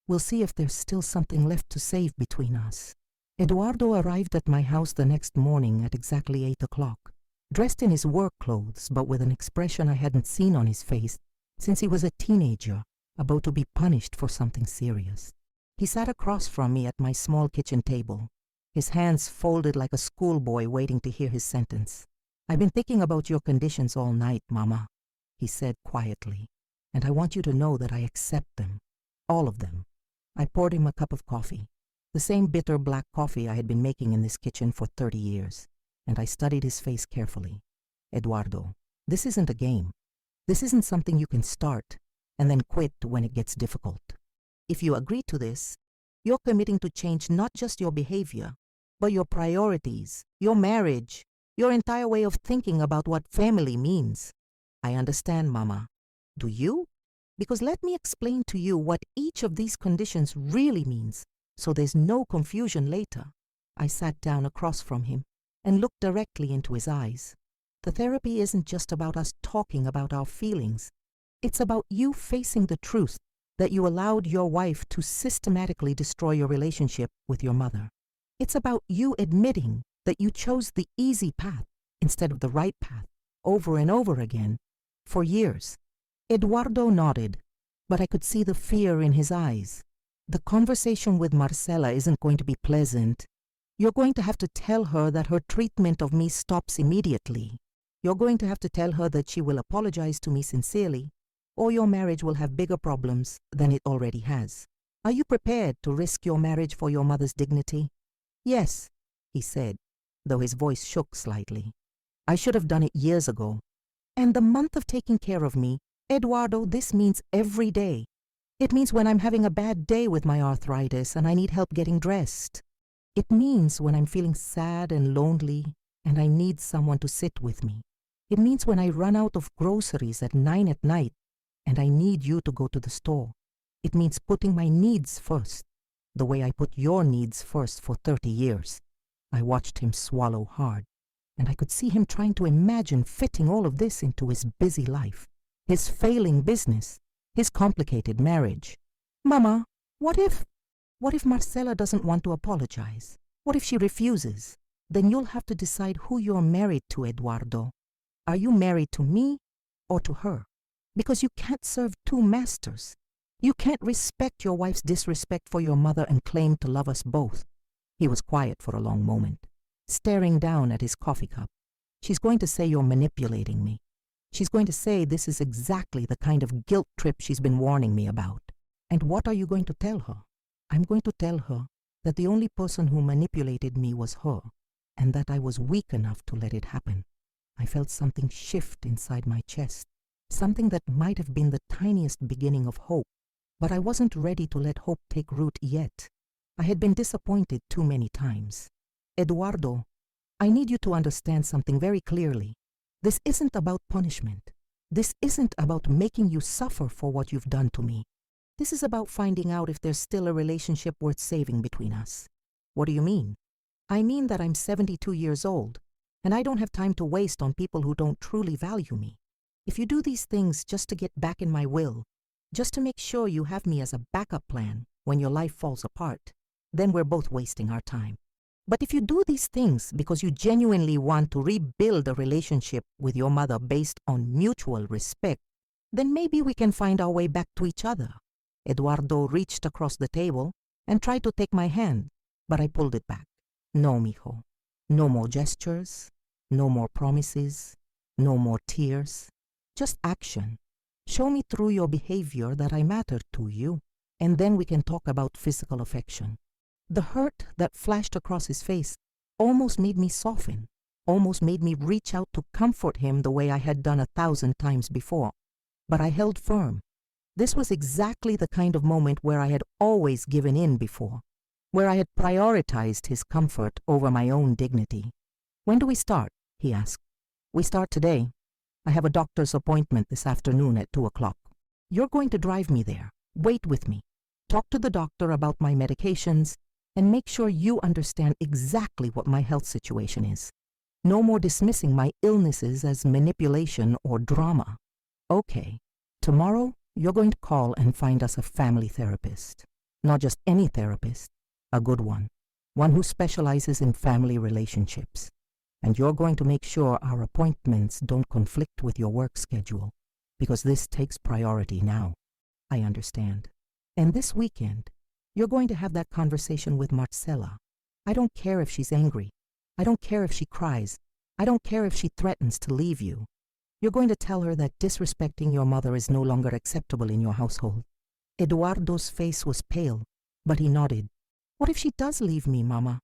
We'll see if there's still something left to save between us. Eduardo arrived at my house the next morning at exactly 8 o'clock, dressed in his work clothes but with an expression I hadn't seen on his face since he was a teenager, about to be punished for something serious. He sat across from me at my small kitchen table, his hands folded like a schoolboy waiting to hear his sentence. I've been thinking about your conditions all night, Mama, he said quietly, and I want you to know that I accept them, all of them. I poured him a cup of coffee, the same bitter black coffee I had been making in this kitchen for 30 years, and I studied his face carefully. Eduardo, this isn't a game. This isn't something you can start and then quit when it gets difficult. If you agree to this, you're committing to change not just your behavior, but your priorities, your marriage, your entire way of thinking about what family means. I understand, Mama. Do you? Because let me explain to you what each of these conditions really means, so there's no confusion later. I sat down across from him and looked directly into his eyes. The therapy isn't just about us talking about our feelings. It's about you facing the truth that you allowed your wife to systematically destroy your relationship with your mother. It's about you admitting that you chose the easy path instead of the right path over and over again for years. Eduardo nodded, but I could see the fear in his eyes. The conversation with Marcela isn't going to be pleasant. You're going to have to tell her that her treatment of me stops immediately. You're going to have to tell her that she will apologize to me sincerely, or your marriage will have bigger problems than it already has. Are you prepared to risk your marriage for your mother's dignity? Yes, he said, though his voice shook slightly. I should have done it years ago. And the month of taking care of me, Eduardo, this means every day. It means when I'm having a bad day with my arthritis and I need help getting dressed. It means when I'm feeling sad and lonely and I need someone to sit with me. It means when I run out of groceries at 9 at night and I need you to go to the store. It means putting my needs first, the way I put your needs first for 30 years. I watched him swallow hard, and I could see him trying to imagine fitting all of this into his busy life, his failing business, his complicated marriage. Mama, what if Marcela doesn't want to apologize? What if she refuses? Then you'll have to decide who you're married to, Eduardo. Are you married to me or to her? Because you can't serve 2 masters. You can't respect your wife's disrespect for your mother and claim to love us both. He was quiet for a long moment, staring down at his coffee cup. She's going to say you're manipulating me. She's going to say this is exactly the kind of guilt trip she's been warning me about. And what are you going to tell her? I'm going to tell her that the only person who manipulated me was her, and that I was weak enough to let it happen. I felt something shift inside my chest, something that might have been the tiniest beginning of hope, but I wasn't ready to let hope take root yet. I had been disappointed too many times. Eduardo, I need you to understand something very clearly. This isn't about punishment. This isn't about making you suffer for what you've done to me. This is about finding out if there's still a relationship worth saving between us. What do you mean? I mean that I'm 72 years old, and I don't have time to waste on people who don't truly value me. If you do these things just to get back in my will, just to make sure you have me as a backup plan when your life falls apart, then we're both wasting our time. But if you do these things because you genuinely want to rebuild a relationship with your mother based on mutual respect, Then maybe we can find our way back to each other. Eduardo reached across the table and tried to take my hand, but I pulled it back. No, mijo. No more gestures, no more promises, no more tears. Just action. Show me through your behavior that I matter to you, and then we can talk about physical affection. The hurt that flashed across his face almost made me soften, almost made me reach out to comfort him the way I had done 1,000 times before. But I held firm. This was exactly the kind of moment where I had always given in before, where I had prioritized his comfort over my own dignity. When do we start? He asked. We start today. I have a doctor's appointment this afternoon at 2 o'clock. You're going to drive me there. Wait with me. Talk to the doctor about my medications and make sure you understand exactly what my health situation is. No more dismissing my illnesses as manipulation or drama. Okay, tomorrow you're going to call and find us a family therapist. Not just any therapist, a good one. One who specializes in family relationships. And you're going to make sure our appointments don't conflict with your work schedule, because this takes priority now. I understand. And this weekend, you're going to have that conversation with Marcela. I don't care if she's angry. I don't care if she cries. I don't care if she threatens to leave you. You're going to tell her that disrespecting your mother is no longer acceptable in your household. Eduardo's face was pale, but he nodded. What if she does leave me, Mama?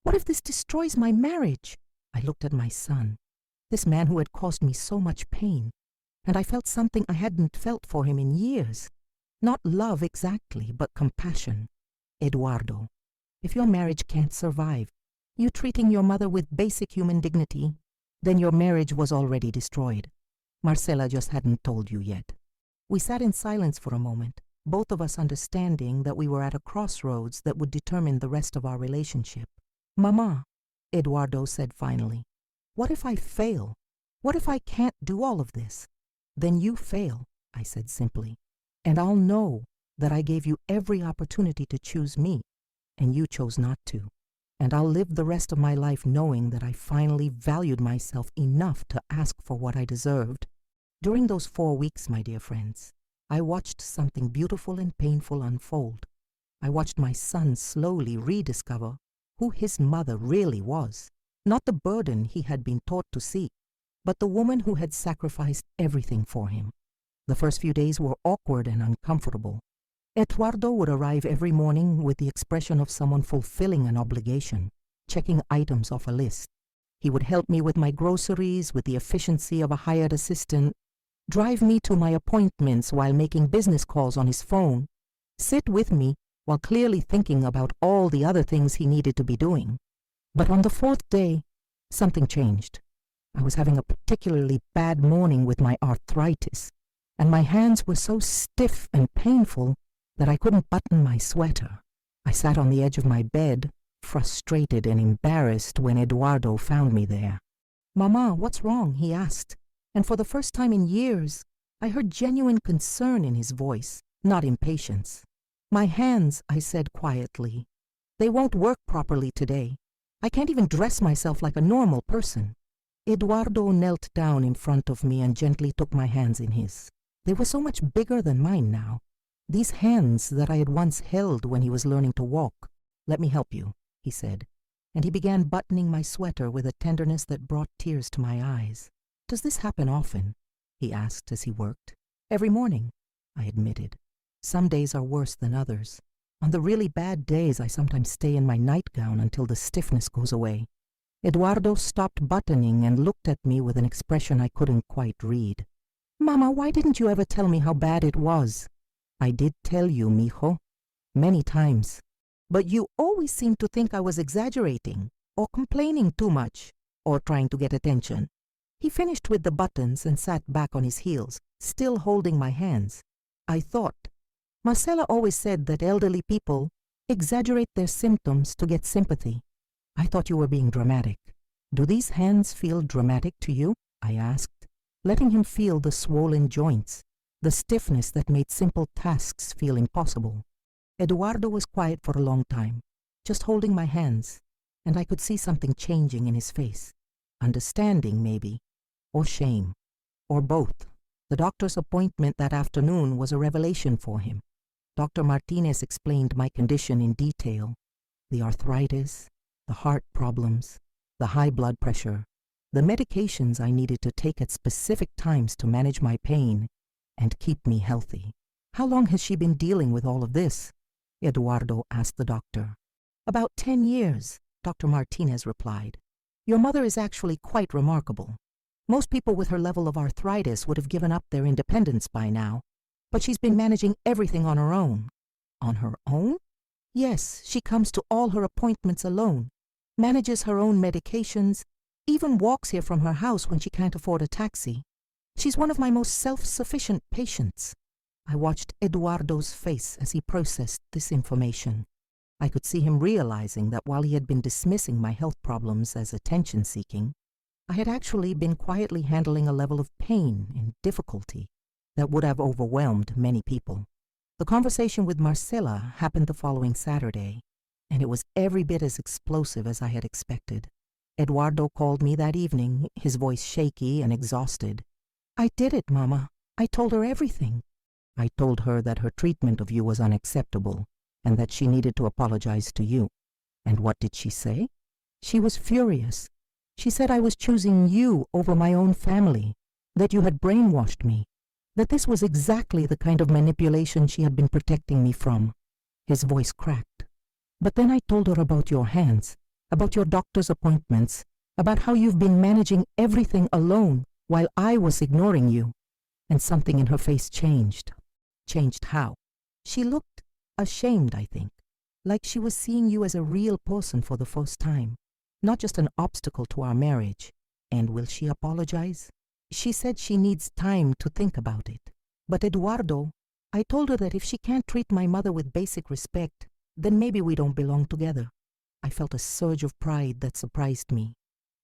What if this destroys my marriage? I looked at my son, this man who had caused me so much pain, and I felt something I hadn't felt for him in years. Not love exactly, but compassion. Eduardo, if your marriage can't survive, you treating your mother with basic human dignity, then your marriage was already destroyed. Marcela just hadn't told you yet. We sat in silence for a moment, both of us understanding that we were at a crossroads that would determine the rest of our relationship. Mama, Eduardo said finally, what if I fail? What if I can't do all of this? Then you fail, I said simply, and I'll know that I gave you every opportunity to choose me, and you chose not to. And I'll live the rest of my life knowing that I finally valued myself enough to ask for what I deserved. During those 4 weeks, my dear friends, I watched something beautiful and painful unfold. I watched my son slowly rediscover who his mother really was, not the burden he had been taught to see, but the woman who had sacrificed everything for him. The first few days were awkward and uncomfortable. Eduardo would arrive every morning with the expression of someone fulfilling an obligation, checking items off a list. He would help me with my groceries with the efficiency of a hired assistant, drive me to my appointments while making business calls on his phone, sit with me while clearly thinking about all the other things he needed to be doing. But on the 4th day, something changed. I was having a particularly bad morning with my arthritis, and my hands were so stiff and painful that I couldn't button my sweater. I sat on the edge of my bed, frustrated and embarrassed when Eduardo found me there. Mama, what's wrong? He asked, and for the first time in years, I heard genuine concern in his voice, not impatience. My hands, I said quietly. They won't work properly today. I can't even dress myself like a normal person. Eduardo knelt down in front of me and gently took my hands in his. They were so much bigger than mine now. These hands that I had once held when he was learning to walk. Let me help you, he said, and he began buttoning my sweater with a tenderness that brought tears to my eyes. Does this happen often? He asked as he worked. Every morning, I admitted. Some days are worse than others. On the really bad days, I sometimes stay in my nightgown until the stiffness goes away. Eduardo stopped buttoning and looked at me with an expression I couldn't quite read. Mama, why didn't you ever tell me how bad it was? I did tell you, mijo, many times. But you always seemed to think I was exaggerating, or complaining too much, or trying to get attention. He finished with the buttons and sat back on his heels, still holding my hands. I thought, Marcela always said that elderly people exaggerate their symptoms to get sympathy. I thought you were being dramatic. Do these hands feel dramatic to you? I asked, letting him feel the swollen joints, the stiffness that made simple tasks feel impossible. Eduardo was quiet for a long time, just holding my hands, and I could see something changing in his face. Understanding, maybe, or shame, or both. The doctor's appointment that afternoon was a revelation for him. Dr. Martinez explained my condition in detail: the arthritis, the heart problems, the high blood pressure, the medications I needed to take at specific times to manage my pain and keep me healthy. "How long has she been dealing with all of this?" Eduardo asked the doctor. "About 10 years, Dr. Martinez replied. "Your mother is actually quite remarkable. Most people with her level of arthritis would have given up their independence by now, but she's been managing everything on her own." "On her own?" "Yes, she comes to all her appointments alone, manages her own medications, even walks here from her house when she can't afford a taxi. She's one of my most self-sufficient patients." I watched Eduardo's face as he processed this information. I could see him realizing that while he had been dismissing my health problems as attention-seeking, I had actually been quietly handling a level of pain and difficulty that would have overwhelmed many people. The conversation with Marcela happened the following Saturday, and it was every bit as explosive as I had expected. Eduardo called me that evening, his voice shaky and exhausted. "I did it, Mama. I told her everything." "I told her that her treatment of you was unacceptable and that she needed to apologize to you." "And what did she say?" "She was furious. She said I was choosing you over my own family, that you had brainwashed me, that this was exactly the kind of manipulation she had been protecting me from." His voice cracked. "But then I told her about your hands, about your doctor's appointments, about how you've been managing everything alone while I was ignoring you." And something in her face changed. Changed how? She looked ashamed, I think, like she was seeing you as a real person for the first time, not just an obstacle to our marriage. "And will she apologize?" "She said she needs time to think about it." "But Eduardo, I told her that if she can't treat my mother with basic respect, then maybe we don't belong together." I felt a surge of pride that surprised me.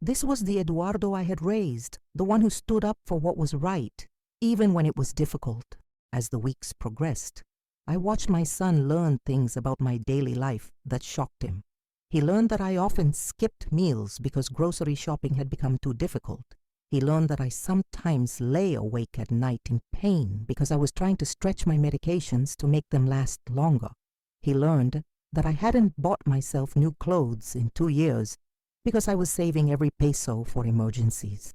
This was the Eduardo I had raised, the one who stood up for what was right, even when it was difficult. As the weeks progressed, I watched my son learn things about my daily life that shocked him. He learned that I often skipped meals because grocery shopping had become too difficult. He learned that I sometimes lay awake at night in pain because I was trying to stretch my medications to make them last longer. He learned that I hadn't bought myself new clothes in 2 years because I was saving every peso for emergencies.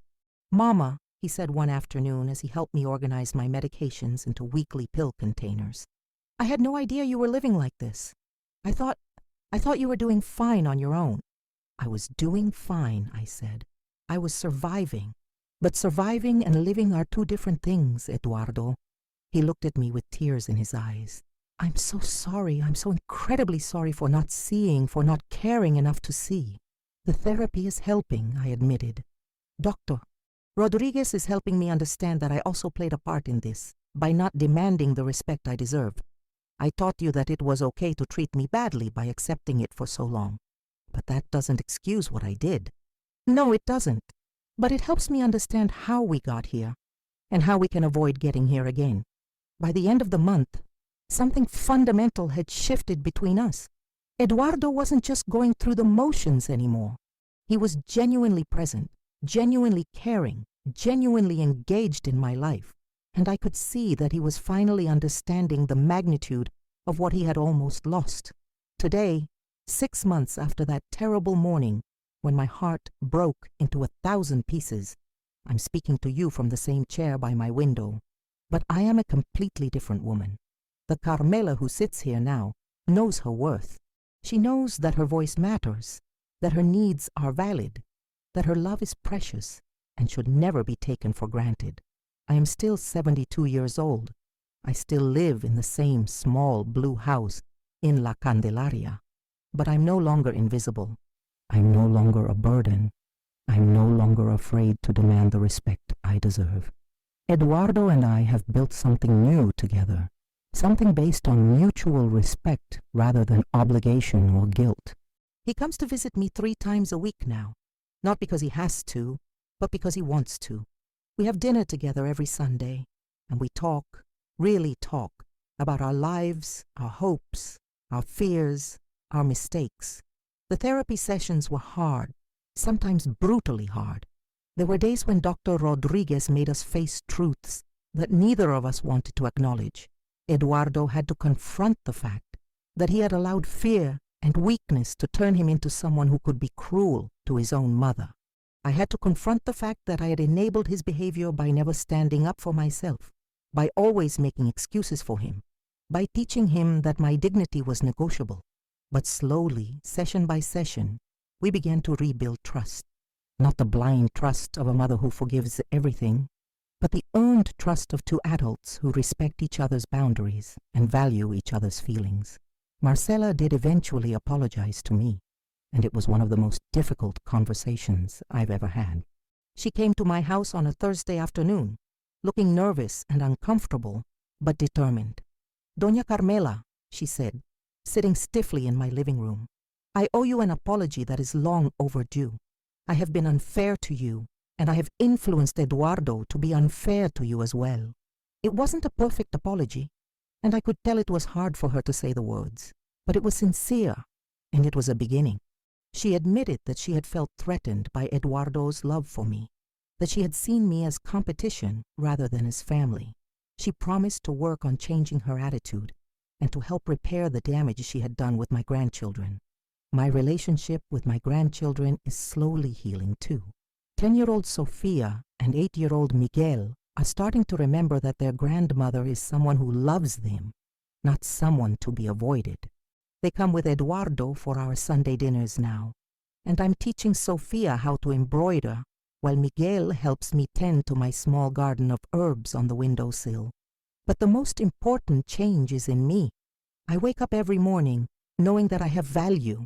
"Mama," he said one afternoon as he helped me organize my medications into weekly pill containers, "I had no idea you were living like this. I thought you were doing fine on your own." "I was doing fine," I said. "I was surviving. But surviving and living are two different things, Eduardo." He looked at me with tears in his eyes. "I'm so sorry. I'm so incredibly sorry for not seeing, for not caring enough to see." "The therapy is helping," I admitted. "Doctor Rodriguez is helping me understand that I also played a part in this by not demanding the respect I deserved. I taught you that it was okay to treat me badly by accepting it for so long. But that doesn't excuse what I did." "No, it doesn't. But it helps me understand how we got here and how we can avoid getting here again." By the end of the month, something fundamental had shifted between us. Eduardo wasn't just going through the motions anymore. He was genuinely present, genuinely caring, genuinely engaged in my life, and I could see that he was finally understanding the magnitude of what he had almost lost. Today, 6 months after that terrible morning when my heart broke into 1,000 pieces, I'm speaking to you from the same chair by my window, but I am a completely different woman. The Carmela who sits here now knows her worth. She knows that her voice matters, that her needs are valid, that her love is precious and should never be taken for granted. I am still 72 years old. I still live in the same small blue house in La Candelaria, but I'm no longer invisible. I'm no longer a burden. I'm no longer afraid to demand the respect I deserve. Eduardo and I have built something new together, something based on mutual respect rather than obligation or guilt. He comes to visit me 3 times a week now, not because he has to, but because he wants to. We have dinner together every Sunday, and we talk, really talk, about our lives, our hopes, our fears, our mistakes. The therapy sessions were hard, sometimes brutally hard. There were days when Dr. Rodriguez made us face truths that neither of us wanted to acknowledge. Eduardo had to confront the fact that he had allowed fear and weakness to turn him into someone who could be cruel to his own mother. I had to confront the fact that I had enabled his behavior by never standing up for myself, by always making excuses for him, by teaching him that my dignity was negotiable. But slowly, session by session, we began to rebuild trust. Not the blind trust of a mother who forgives everything, but the earned trust of two adults who respect each other's boundaries and value each other's feelings. Marcela did eventually apologize to me, and it was one of the most difficult conversations I've ever had. She came to my house on a Thursday afternoon, looking nervous and uncomfortable, but determined. "Doña Carmela," she said, sitting stiffly in my living room, "I owe you an apology that is long overdue. I have been unfair to you, and I have influenced Eduardo to be unfair to you as well." It wasn't a perfect apology, and I could tell it was hard for her to say the words, but it was sincere, and it was a beginning. She admitted that she had felt threatened by Eduardo's love for me, that she had seen me as competition rather than as family. She promised to work on changing her attitude and to help repair the damage she had done with my grandchildren. My relationship with my grandchildren is slowly healing too. 10-year-old Sofia and 8-year-old Miguel are starting to remember that their grandmother is someone who loves them, not someone to be avoided. They come with Eduardo for our Sunday dinners now, and I'm teaching Sofia how to embroider, while Miguel helps me tend to my small garden of herbs on the windowsill. But the most important change is in me. I wake up every morning knowing that I have value,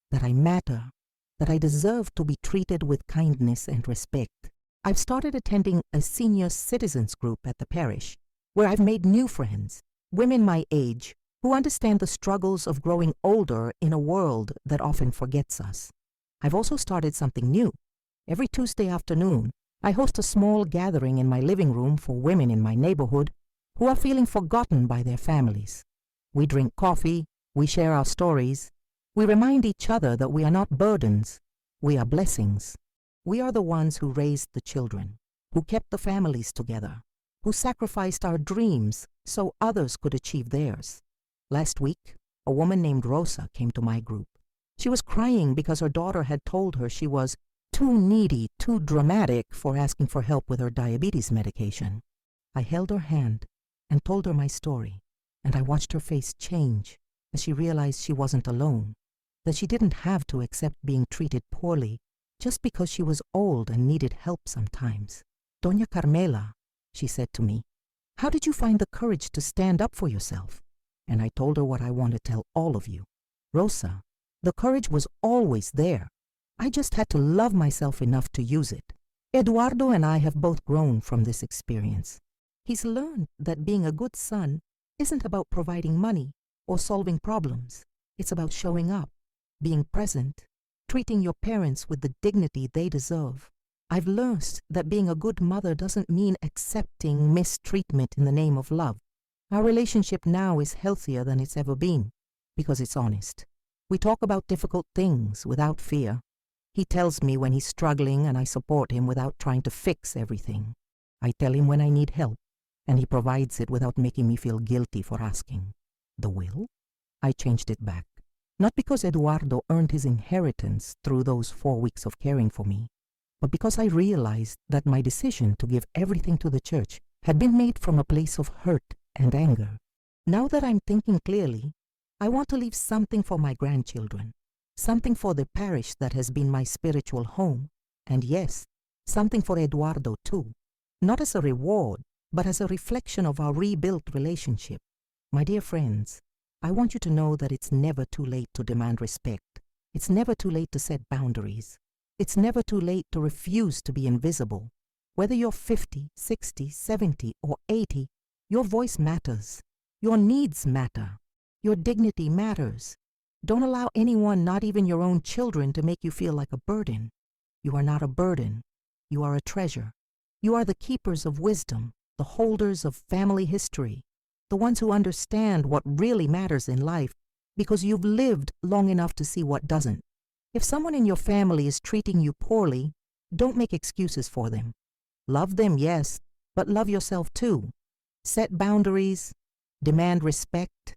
that I matter, that I deserve to be treated with kindness and respect. I've started attending a senior citizens group at the parish, where I've made new friends, women my age, who understand the struggles of growing older in a world that often forgets us. I've also started something new. Every Tuesday afternoon, I host a small gathering in my living room for women in my neighborhood who are feeling forgotten by their families. We drink coffee, we share our stories, we remind each other that we are not burdens, we are blessings. We are the ones who raised the children, who kept the families together, who sacrificed our dreams so others could achieve theirs. Last week, a woman named Rosa came to my group. She was crying because her daughter had told her she was too needy, too dramatic for asking for help with her diabetes medication. I held her hand and told her my story, and I watched her face change as she realized she wasn't alone, that she didn't have to accept being treated poorly just because she was old and needed help sometimes. "Doña Carmela," she said to me, "how did you find the courage to stand up for yourself?" And I told her what I want to tell all of you. "Rosa, the courage was always there. I just had to love myself enough to use it." Eduardo and I have both grown from this experience. He's learned that being a good son isn't about providing money or solving problems. It's about showing up, being present, treating your parents with the dignity they deserve. I've learned that being a good mother doesn't mean accepting mistreatment in the name of love. Our relationship now is healthier than it's ever been because it's honest. We talk about difficult things without fear. He tells me when he's struggling and I support him without trying to fix everything. I tell him when I need help, and he provides it without making me feel guilty for asking. The will? I changed it back. Not because Eduardo earned his inheritance through those 4 weeks of caring for me, but because I realized that my decision to give everything to the church had been made from a place of hurt and anger. Now that I'm thinking clearly, I want to leave something for my grandchildren, something for the parish that has been my spiritual home, and yes, something for Eduardo too, not as a reward, but as a reflection of our rebuilt relationship. My dear friends, I want you to know that it's never too late to demand respect. It's never too late to set boundaries. It's never too late to refuse to be invisible. Whether you're 50, 60, 70, or 80, your voice matters. Your needs matter. Your dignity matters. Don't allow anyone, not even your own children, to make you feel like a burden. You are not a burden. You are a treasure. You are the keepers of wisdom, the holders of family history, the ones who understand what really matters in life because you've lived long enough to see what doesn't. If someone in your family is treating you poorly, don't make excuses for them. Love them, yes, But love yourself too. Set boundaries, demand respect,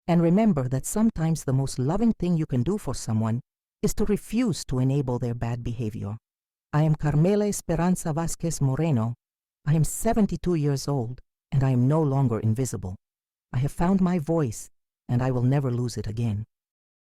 and remember that sometimes the most loving thing you can do for someone is to refuse to enable their bad behavior. I am Carmela Esperanza Vásquez-Moreno. I am 72 years old, and I am no longer invisible. I have found my voice, and I will never lose it again.